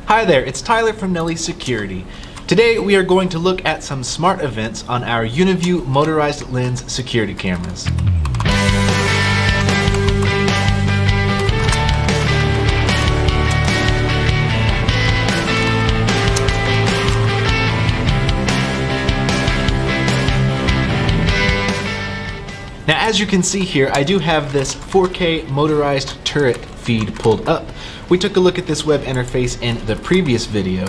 Hi there, it's Tyler from Nelly Security. Today we are going to look at some smart events on our UniView motorized lens security cameras. Now as you can see here, I do have this 4K motorized turret feed pulled up. We took a look at this web interface in the previous video,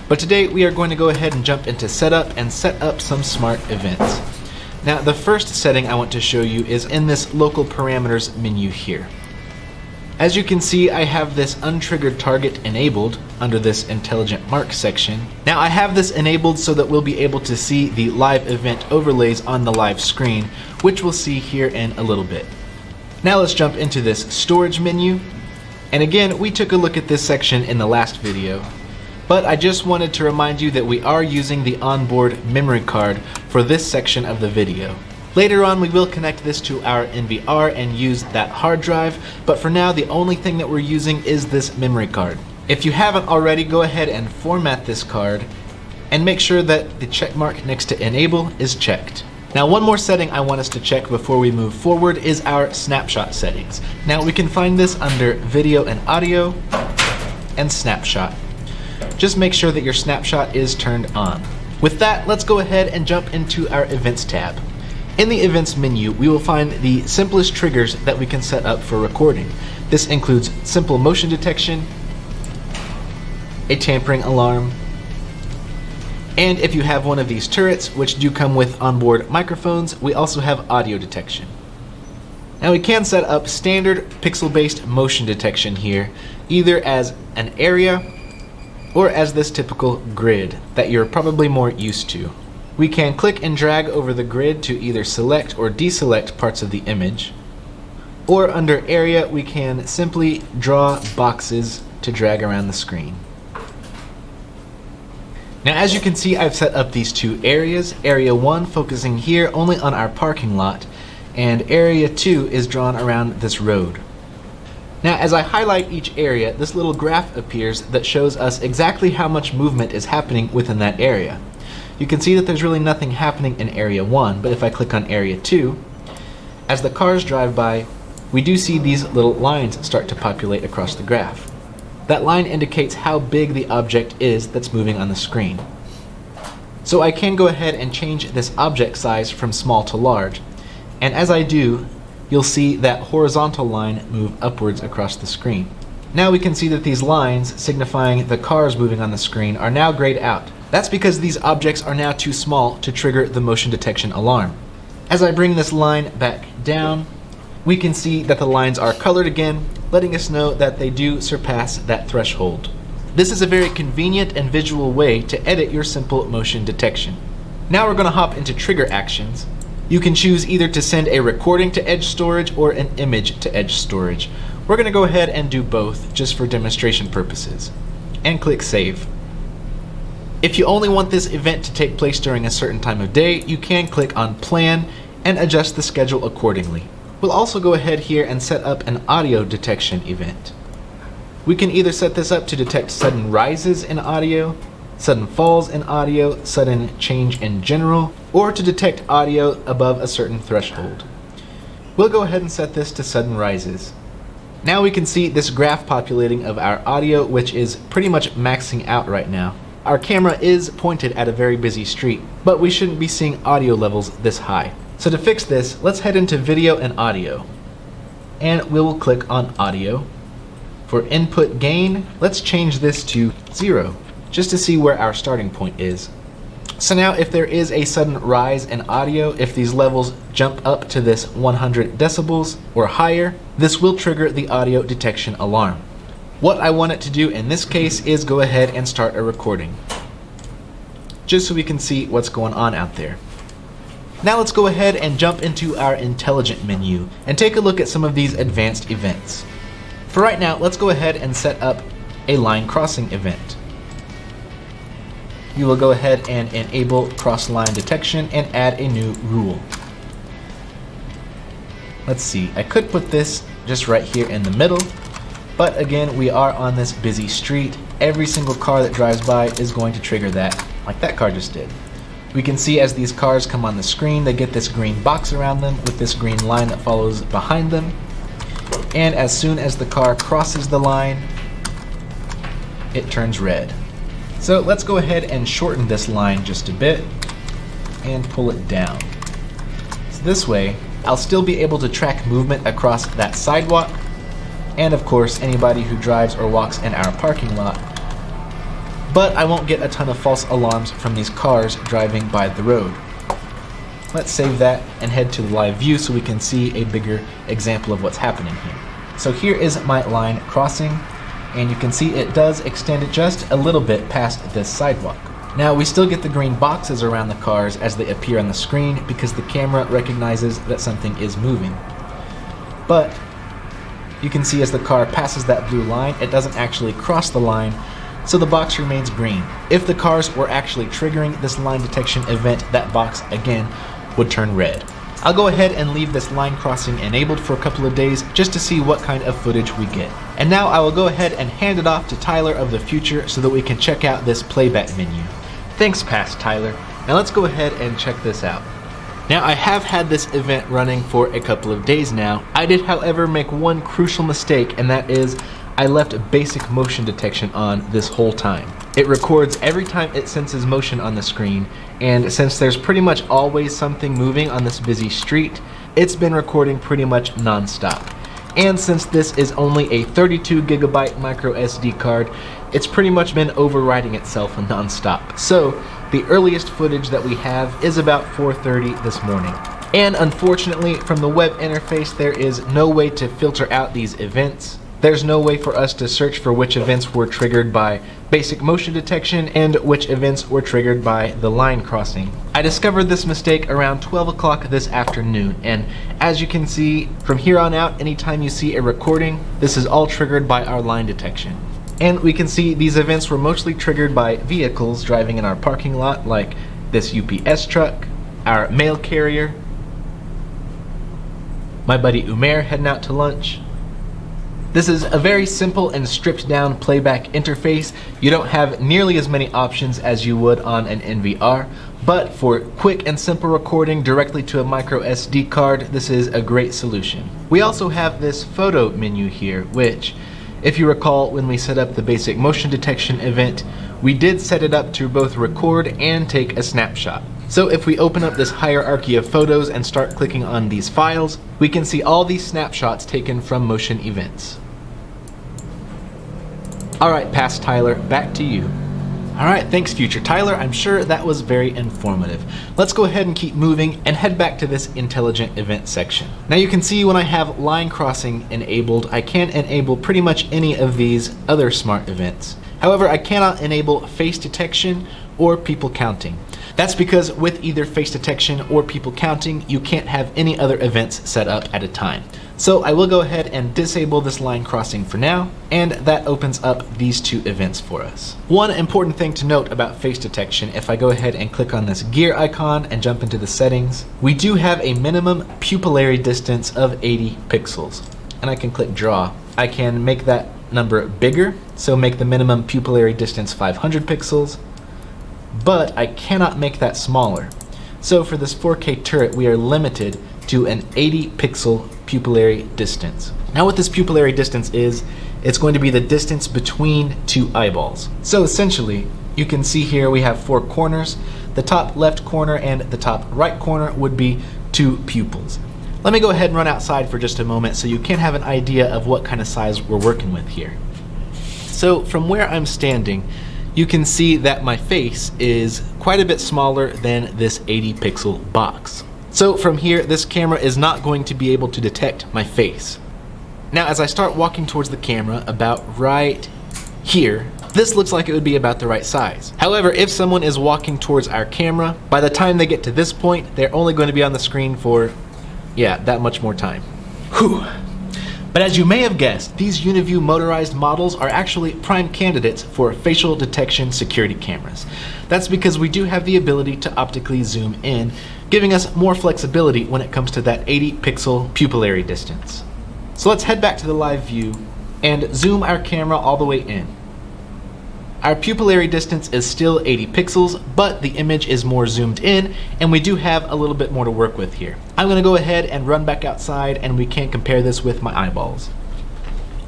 but today we are going to go ahead and jump into setup and set up some smart events. Now the first setting I want to show you is in this local parameters menu here. As you can see, I have this untriggered target enabled under this intelligent mark section. Now I have this enabled so that we'll be able to see the live event overlays on the live screen, which we'll see here in a little bit. Now let's jump into this storage menu. And again, we took a look at this section in the last video, but I just wanted to remind you that we are using the onboard memory card for this section of the video. Later on, we will connect this to our NVR and use that hard drive, but for now, the only thing that we're using is this memory card. If you haven't already, go ahead and format this card and make sure that the check mark next to enable is checked. Now one more setting I want us to check before we move forward is our snapshot settings. Now we can find this under video and audio and snapshot. Just make sure that your snapshot is turned on. With that, let's go ahead and jump into our events tab. In the events menu, we will find the simplest triggers that we can set up for recording. This includes simple motion detection, a tampering alarm, and if you have one of these turrets, which do come with onboard microphones, we also have audio detection. Now we can set up standard pixel-based motion detection here, either as an area or as this typical grid that you're probably more used to. We can click and drag over the grid to either select or deselect parts of the image, or under area we can simply draw boxes to drag around the screen. Now as you can see, I've set up these two areas. Area 1 focusing here only on our parking lot, and Area 2 is drawn around this road. Now as I highlight each area, this little graph appears that shows us exactly how much movement is happening within that area. You can see that there's really nothing happening in Area 1, but if I click on Area 2, as the cars drive by, we do see these little lines start to populate across the graph. That line indicates how big the object is that's moving on the screen. So I can go ahead and change this object size from small to large, and as I do, you'll see that horizontal line move upwards across the screen. Now we can see that these lines, signifying the cars moving on the screen, are now grayed out. That's because these objects are now too small to trigger the motion detection alarm. As I bring this line back down, we can see that the lines are colored again, letting us know that they do surpass that threshold. This is a very convenient and visual way to edit your simple motion detection. Now we're going to hop into trigger actions. You can choose either to send a recording to edge storage or an image to edge storage. We're going to go ahead and do both just for demonstration purposes, and click save. If you only want this event to take place during a certain time of day, you can click on plan and adjust the schedule accordingly. We'll also go ahead here and set up an audio detection event. We can either set this up to detect sudden rises in audio, sudden falls in audio, sudden change in general, or to detect audio above a certain threshold. We'll go ahead and set this to sudden rises. Now we can see this graph populating of our audio, which is pretty much maxing out right now. Our camera is pointed at a very busy street, but we shouldn't be seeing audio levels this high. So to fix this, let's head into video and audio. And we will click on audio. For input gain, let's change this to 0, just to see where our starting point is. So now if there is a sudden rise in audio, if these levels jump up to this 100 decibels or higher, this will trigger the audio detection alarm. What I want it to do in this case is go ahead and start a recording, just so we can see what's going on out there. Now let's go ahead and jump into our intelligent menu and take a look at some of these advanced events. For right now, let's go ahead and set up a line crossing event. You will go ahead and enable cross-line detection and add a new rule. Let's see, I could put this just right here in the middle, but again, we are on this busy street every single car that drives by is going to trigger that, like that car just did. We can see as these cars come on the screen, they get this green box around them with this green line that follows behind them. And as soon as the car crosses the line, it turns red. So let's go ahead and shorten this line just a bit and pull it down. So this way, I'll still be able to track movement across that sidewalk, and of course anybody who drives or walks in our parking lot, but I won't get a ton of false alarms from these cars driving by the road. Let's save that and head to the live view so we can see a bigger example of what's happening here. So here is my line crossing, and you can see it does extend it just a little bit past this sidewalk. Now we still get the green boxes around the cars as they appear on the screen because the camera recognizes that something is moving. But you can see as the car passes that blue line, it doesn't actually cross the line, so the box remains green. If the cars were actually triggering this line detection event, that box again would turn red. I'll go ahead and leave this line crossing enabled for a couple of days just to see what kind of footage we get. And now I will go ahead and hand it off to Tyler of the future so that we can check out this playback menu. Thanks, Past Tyler. Now let's go ahead and check this out. Now I have had this event running for a couple of days now. I did, however, make one crucial mistake, and that is I left basic motion detection on this whole time. It records every time it senses motion on the screen, and since there's pretty much always something moving on this busy street, it's been recording pretty much non-stop. And since this is only a 32 gigabyte micro SD card, it's pretty much been overriding itself non-stop. So the earliest footage that we have is about 4:30 this morning. And unfortunately, from the web interface, there is no way to filter out these events. There's no way for us to search for which events were triggered by basic motion detection and which events were triggered by the line crossing. I discovered this mistake around 12 o'clock this afternoon, and as you can see, from here on out, anytime you see a recording, this is all triggered by our line detection. And we can see these events were mostly triggered by vehicles driving in our parking lot, like this UPS truck, our mail carrier, my buddy Umair heading out to lunch. This is a very simple and stripped down playback interface. You don't have nearly as many options as you would on an NVR, but for quick and simple recording directly to a micro SD card, this is a great solution. We also have this photo menu here, which, if you recall, when we set up the basic motion detection event, we did set it up to both record and take a snapshot. So if we open up this hierarchy of photos and start clicking on these files, we can see all these snapshots taken from motion events. Alright, Past Tyler, back to you. Alright, thanks Future Tyler, I'm sure that was very informative. Let's go ahead and keep moving and head back to this intelligent event section. Now you can see when I have line crossing enabled, I can enable pretty much any of these other smart events. However, I cannot enable face detection or people counting. That's because with either face detection or people counting, you can't have any other events set up at a time. So I will go ahead and disable this line crossing for now, and that opens up these two events for us. One important thing to note about face detection, if I go ahead and click on this gear icon and jump into the settings, we do have a minimum pupillary distance of 80 pixels. And I can click draw. I can make that number bigger, so make the minimum pupillary distance 500 pixels, but I cannot make that smaller. So for this 4K turret, we are limited to an 80 pixel pupillary distance. Now what this pupillary distance is, it's going to be the distance between two eyeballs. So essentially, you can see here we have four corners. The top left corner and the top right corner would be two pupils. Let me go ahead and run outside for just a moment so you can have an idea of what kind of size we're working with here. So from where I'm standing, you can see that my face is quite a bit smaller than this 80 pixel box. So from here, this camera is not going to be able to detect my face. Now as I start walking towards the camera about right here, this looks like it would be about the right size. However, if someone is walking towards our camera, by the time they get to this point, they're only going to be on the screen for, yeah, that much more time. Whew. But as you may have guessed, these UniView motorized models are actually prime candidates for facial detection security cameras. That's because we do have the ability to optically zoom in, giving us more flexibility when it comes to that 80 pixel pupillary distance. So let's head back to the live view and zoom our camera all the way in. Our pupillary distance is still 80 pixels, but the image is more zoomed in, and we do have a little bit more to work with here. I'm gonna go ahead and run back outside, and we can compare this with my eyeballs.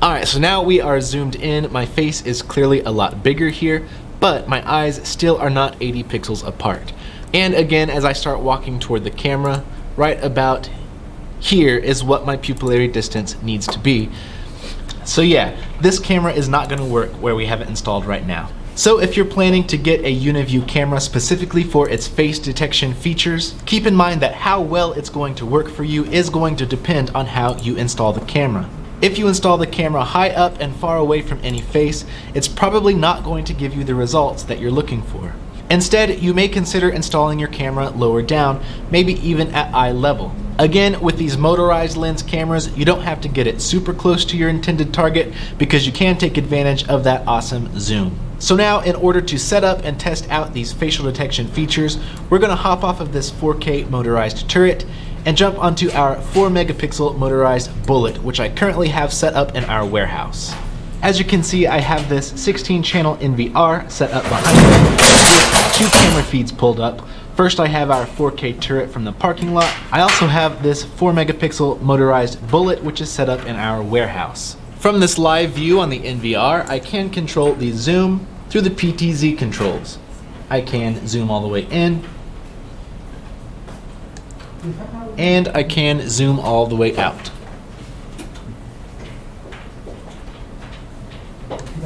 Alright, so now we are zoomed in. My face is clearly a lot bigger here, but my eyes still are not 80 pixels apart. And again, as I start walking toward the camera, right about here is what my pupillary distance needs to be. So yeah, this camera is not gonna work where we have it installed right now. So if you're planning to get a UniView camera specifically for its face detection features, keep in mind that how well it's going to work for you is going to depend on how you install the camera. If you install the camera high up and far away from any face, it's probably not going to give you the results that you're looking for. Instead, you may consider installing your camera lower down, maybe even at eye level. Again, with these motorized lens cameras, you don't have to get it super close to your intended target because you can take advantage of that awesome zoom. So now, in order to set up and test out these facial detection features, we're going to hop off of this 4K motorized turret and jump onto our 4 megapixel motorized bullet, which I currently have set up in our warehouse. As you can see, I have this 16 channel NVR set up behind me with 2 camera feeds pulled up. First, I have our 4K turret from the parking lot. I also have this 4 megapixel motorized bullet, which is set up in our warehouse. From this live view on the NVR, I can control the zoom through the PTZ controls. I can zoom all the way in, and I can zoom all the way out.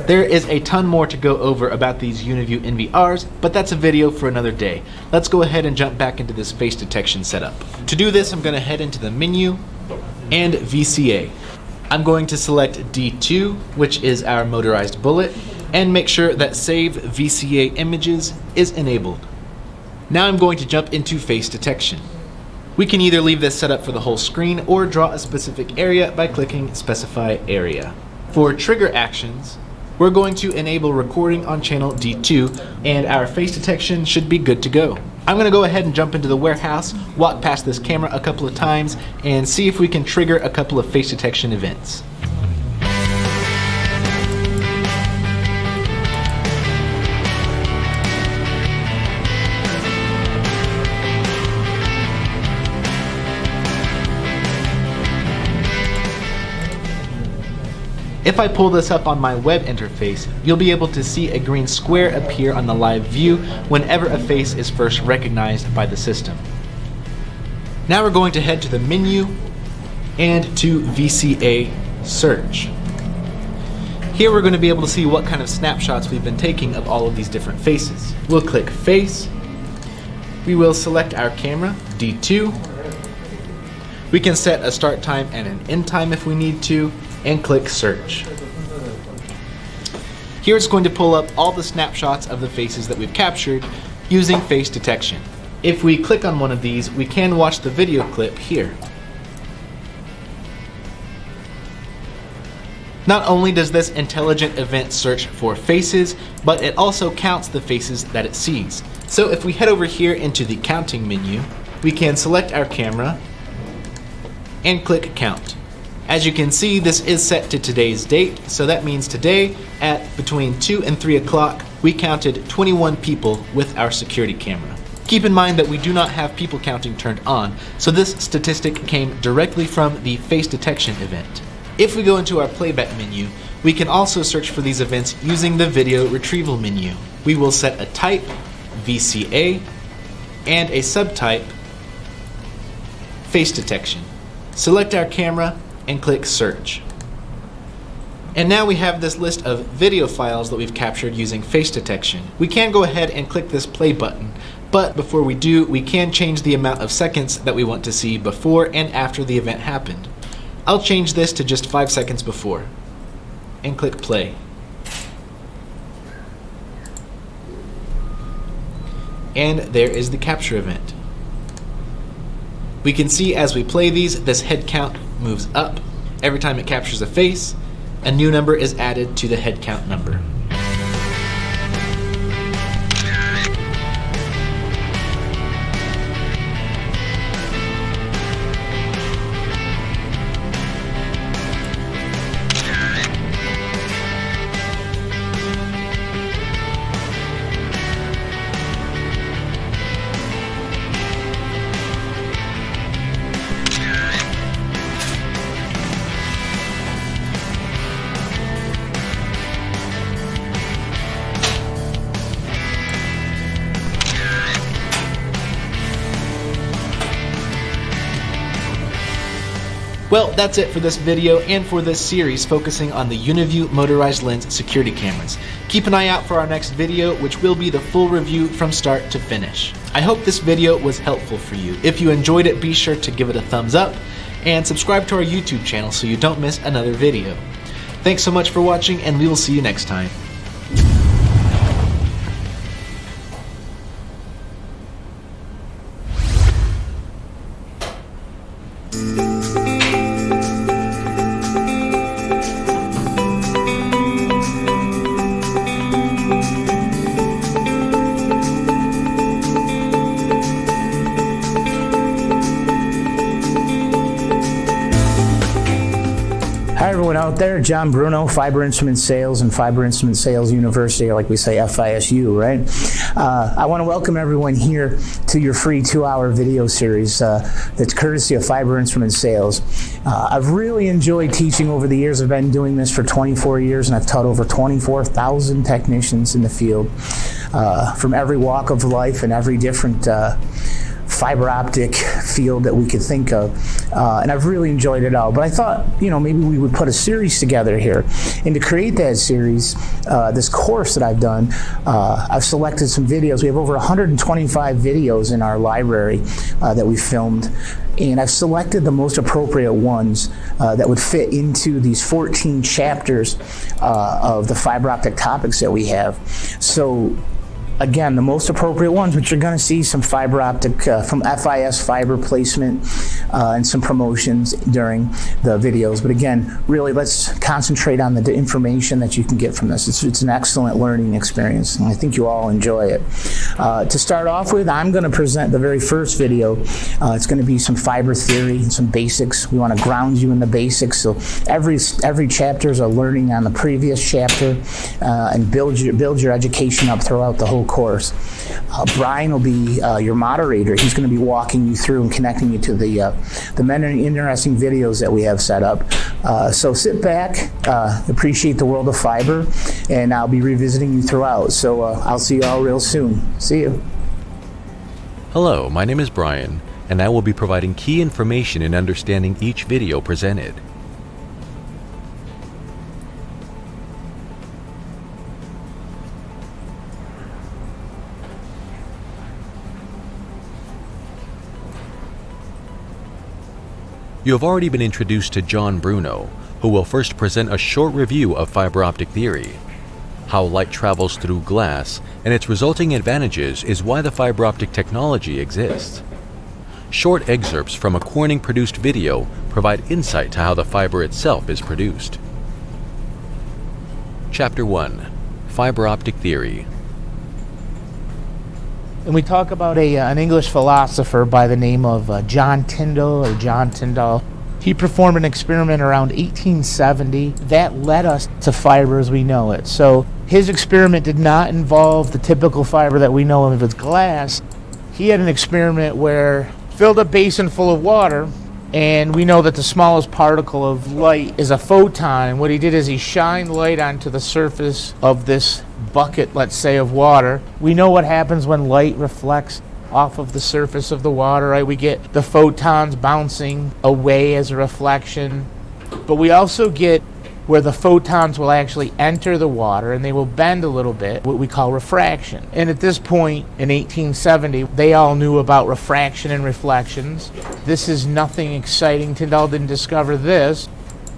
There is a ton more to go over about these UniView NVRs, but that's a video for another day. Let's go ahead and jump back into this face detection setup. To do this, I'm going to head into the menu and VCA. I'm going to select D2, which is our motorized bullet, and make sure that Save VCA Images is enabled. Now I'm going to jump into face detection. We can either leave this set up for the whole screen or draw a specific area by clicking Specify Area. For trigger actions, we're going to enable recording on channel D2, and our face detection should be good to go. I'm going to go ahead and jump into the warehouse, walk past this camera a couple of times, and see if we can trigger a couple of face detection events. If I pull this up on my web interface, you'll be able to see a green square appear on the live view whenever a face is first recognized by the system. Now we're going to head to the menu and to VCA Search. Here we're going to be able to see what kind of snapshots we've been taking of all of these different faces. We'll click Face. We will select our camera, D2. We can set a start time and an end time if we need to, and click Search. Here it's going to pull up all the snapshots of the faces that we've captured using face detection. If we click on one of these, we can watch the video clip here. Not only does this intelligent event search for faces, but it also counts the faces that it sees. So if we head over here into the counting menu, we can select our camera and click Count. As you can see, this is set to today's date, so that means today at between 2 and 3 o'clock, we counted 21 people with our security camera. Keep in mind that we do not have people counting turned on, so this statistic came directly from the face detection event. If we go into our playback menu, we can also search for these events using the video retrieval menu. We will set a type, VCA, and a subtype, face detection. Select our camera and click Search. And now we have this list of video files that we've captured using face detection. We can go ahead and click this play button, but before we do, we can change the amount of seconds that we want to see before and after the event happened. I'll change this to just 5 seconds before, and click play. And there is the capture event. We can see as we play these, this head count moves up. Every time it captures a face, a new number is added to the head count number. Well, that's it for this video and for this series focusing on the UniView motorized lens security cameras. Keep an eye out for our next video, which will be the full review from start to finish. I hope this video was helpful for you. If you enjoyed it, be sure to give it a thumbs up and subscribe to our YouTube channel so you don't miss another video. Thanks so much for watching, and we will see you next time. Hi everyone out there, John Bruno, Fiber Instrument Sales and Fiber Instrument Sales University, or like we say FISU, right? I want to welcome everyone here to your free 2-hour video series that's courtesy of Fiber Instrument Sales. I've really enjoyed teaching over the years. I've been doing this for 24 years and I've taught over 24,000 technicians in the field from every walk of life and every different fiber optic field that we could think of, and I've really enjoyed it all. But I thought, maybe we would put a series together here, and to create that series, this course that I've done, I've selected some videos. We have over 125 videos in our library that we filmed, and I've selected the most appropriate ones that would fit into these 14 chapters of the fiber optic topics that we have. So again, the most appropriate ones, which you're going to see some fiber optic from FIS fiber placement and some promotions during the videos. But again, really, let's concentrate on the information that you can get from this. It's an excellent learning experience, and I think you all enjoy it. To start off with, I'm going to present the very first video. It's going to be some fiber theory and some basics. We want to ground you in the basics. So every chapter is a learning on the previous chapter, and build your education up throughout the whole course. Brian will be your moderator. He's going to be walking you through and connecting you to the many interesting videos that we have set up. So sit back, appreciate the world of fiber, and I'll be revisiting you throughout. So I'll see you all real soon. See you. Hello, my name is Brian, and I will be providing key information in understanding each video presented. You have already been introduced to John Bruno, who will first present a short review of fiber optic theory. How light travels through glass and its resulting advantages is why the fiber optic technology exists. Short excerpts from a Corning-produced video provide insight to how the fiber itself is produced. Chapter 1: Fiber Optic Theory. And we talk about an English philosopher by the name of John Tyndall. He performed an experiment around 1870 that led us to fiber as we know it. So his experiment did not involve the typical fiber that we know of as glass. He had an experiment where filled a basin full of water, and we know that the smallest particle of light is a photon. And what he did is he shined light onto the surface of this bucket, let's say, of water. We know what happens when light reflects off of the surface of the water, right? We get the photons bouncing away as a reflection, but we also get where the photons will actually enter the water and they will bend a little bit, what we call refraction. And at this point in 1870, they all knew about refraction and reflections. This is nothing exciting. Tyndall didn't discover this.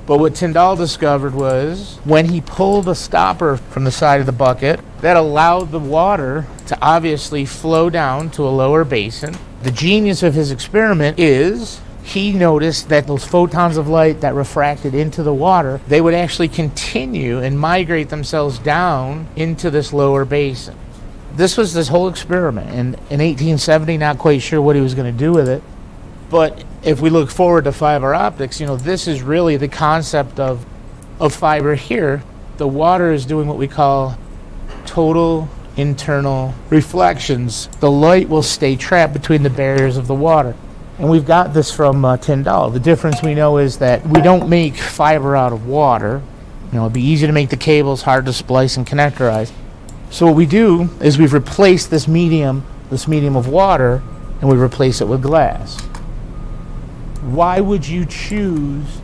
But what Tyndall discovered was when he pulled a stopper from the side of the bucket, that allowed the water to obviously flow down to a lower basin. The genius of his experiment is he noticed that those photons of light that refracted into the water, they would actually continue and migrate themselves down into this lower basin. This was this whole experiment. And in 1870, not quite sure what he was going to do with it. But if we look forward to fiber optics, this is really the concept of fiber here. The water is doing what we call total internal reflections. The light will stay trapped between the barriers of the water. And we've got this from Tyndall. The difference we know is that we don't make fiber out of water. It'd be easy to make the cables, hard to splice and connectorize. So what we do is we've replaced this medium of water, and we replace it with glass. why would you choose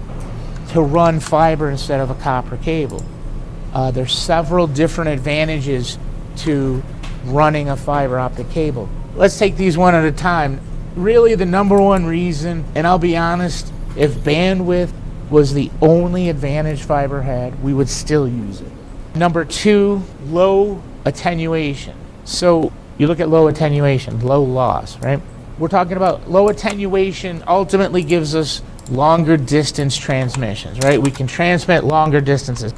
to run fiber instead of a copper cable? There's several different advantages to running a fiber optic cable. Let's take these one at a time. Really, the number one reason, and I'll be honest, if bandwidth was the only advantage fiber had, we would still use it. Number two, low attenuation. So you look at low attenuation, low loss, right? We're talking about low attenuation ultimately gives us longer distance transmissions, right? We can transmit longer distances.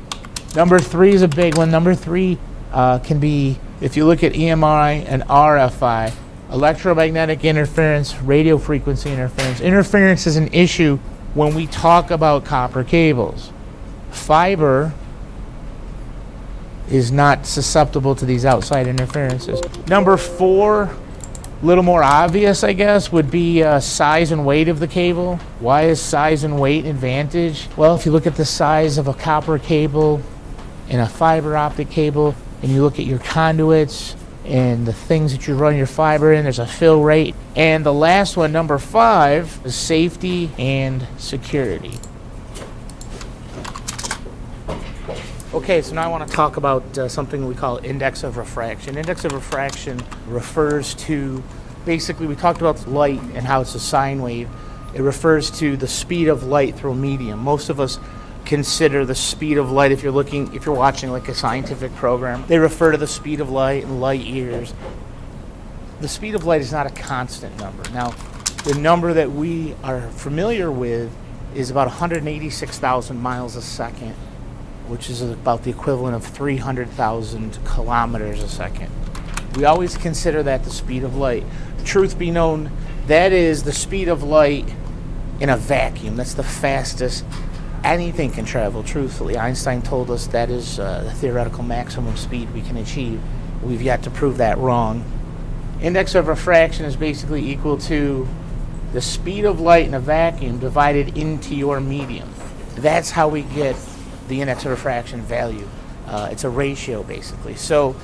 Number three is a big one. Number three can be, if you look at EMI and RFI, electromagnetic interference, radio frequency interference. Interference is an issue when we talk about copper cables. Fiber is not susceptible to these outside interferences. Number four, a little more obvious, I guess, would be size and weight of the cable. Why is size and weight an advantage? Well, if you look at the size of a copper cable and a fiber optic cable, and you look at your conduits and the things that you run your fiber in, there's a fill rate. And the last one, number five, is safety and security. Okay, so now I want to talk about something we call index of refraction. Index of refraction refers to, basically we talked about light and how it's a sine wave. It refers to the speed of light through a medium. Most of us consider the speed of light, if you're watching like a scientific program, they refer to the speed of light in light years. The speed of light is not a constant number. Now, the number that we are familiar with is about 186,000 miles a second, which is about the equivalent of 300,000 kilometers a second. We always consider that the speed of light. Truth be known, that is the speed of light in a vacuum. That's the fastest anything can travel, truthfully. Einstein told us that is the theoretical maximum speed we can achieve. We've yet to prove that wrong. Index of refraction is basically equal to the speed of light in a vacuum divided into your medium. That's how we get the index of refraction value. It's a ratio, basically. So